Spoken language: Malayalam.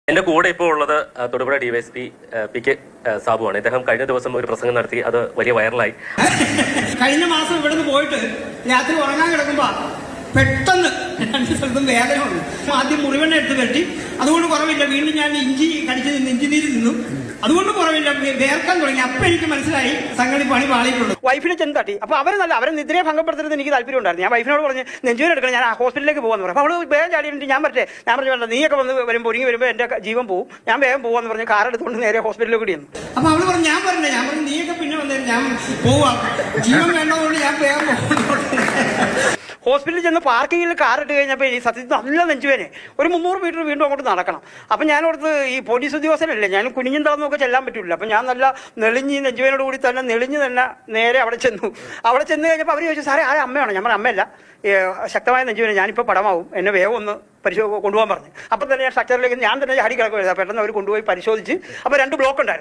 എന്റെ കൂടെ ഇപ്പോൾ ഉള്ളത് തൊടുപുഴ ഡിവൈഎസ്പി പി കെ സാബുവാണ്. ഇദ്ദേഹം കഴിഞ്ഞ ദിവസം ഒരു പ്രസംഗം നടത്തി, അത് വലിയ വൈറലായി. കഴിഞ്ഞ മാസം ഇവിടുന്ന് പോയിട്ട് രാത്രി ഉറങ്ങാൻ കിടക്കുമ്പോ പെട്ടെന്ന് രണ്ട് സ്ഥലത്തും വേദന വന്നു. ആദ്യം മുറിവെണ്ണ എടുത്ത് വെട്ടി, അതുകൊണ്ട് കുറവില്ല. വീണ്ടും ഞാൻ ഇഞ്ചി കടിച്ചു നിന്ന് ഇഞ്ചിനീര് നിന്നു, അതുകൊണ്ട് കുറവില്ല. വേർക്കാൻ തുടങ്ങി. അപ്പൊ എനിക്ക് മനസ്സിലായി സംഗതി പണി പാളിയിട്ടുള്ളൂ. വൈഫിനെ ചെന്ന് തട്ടി. അപ്പൊ അവരെ നിദ്രയെ ഭംഗപ്പെടുത്തുന്നത് എനിക്ക് താല്പര്യം ഉണ്ടായിരുന്നു. ഞാൻ വൈഫിനോട് പറഞ്ഞ് നെഞ്ചുവേദന എടുക്കണം, ഞാൻ ഹോസ്പിറ്റലിലേക്ക് പോകാന്ന് പറഞ്ഞു. അപ്പോൾ അവള് വേഗം ചാടിയിട്ട് ഞാൻ പറഞ്ഞു നീയൊക്കെ വന്ന് വരുമ്പോൾ ഒരുങ്ങി വരുമ്പോൾ എന്റെ ജീവൻ പോകും, ഞാൻ വേഗം പോകാന്ന് പറഞ്ഞ് കാർ എടുത്തുകൊണ്ട് നേരെ ഹോസ്പിറ്റലിലേക്ക് കൂടി വന്നു. അപ്പൊ അവള് പറഞ്ഞു ഞാൻ പറഞ്ഞു നീയൊക്കെ പിന്നെ വന്നേരും, ഞാൻ പോവാം, ജീവൻ വേണ്ടതുകൊണ്ട് ഞാൻ വേഗം പോകുന്നു. ഹോസ്പിറ്റലിൽ ചെന്ന് പാർക്കിങ്ങിൽ കാർ ഇട്ട് കഴിഞ്ഞപ്പോൾ ഈ സത്യത്തിൽ നല്ല നെഞ്ചുവേനെ. ഒരു 300 മീറ്റർ വീണ്ടും അങ്ങോട്ട് നടക്കണം. അപ്പം ഞാനോടത്ത് ഈ പോലീസ് ഉദ്യോഗസ്ഥനല്ലേ, ഞാൻ കുനിഞ്ഞും തളർന്നൊക്കെ ചെല്ലാൻ പറ്റില്ല. അപ്പം ഞാൻ നല്ല നെളിഞ്ഞ് നെഞ്ചുവേനോട് കൂടി തന്നെ നെളിഞ്ഞ് തന്നെ നേരെ അവിടെ ചെന്നു. അവിടെ ചെന്ന് കഴിഞ്ഞപ്പോൾ അവർ ചോദിച്ചു, സാറേ ആ അമ്മയാണോ? ഞാൻ പറഞ്ഞു അമ്മയല്ല, ശക്തമായ നെഞ്ചുവേന, ഞാനിപ്പോൾ പടമാവും, എന്നെ വേഗം ഒന്ന് കൊണ്ടുപോകാൻ പറഞ്ഞു. അപ്പം തന്നെ ഞാൻ സ്ട്രക്ചറിലേക്ക് ഞാൻ തന്നെ ചാടി കിടക്കുമായിരുന്നു. പെട്ടെന്ന് അവർ കൊണ്ടുപോയി പരിശോധിച്ച് അപ്പോൾ 2 ബ്ലോക്ക് ഉണ്ടായിരുന്നു.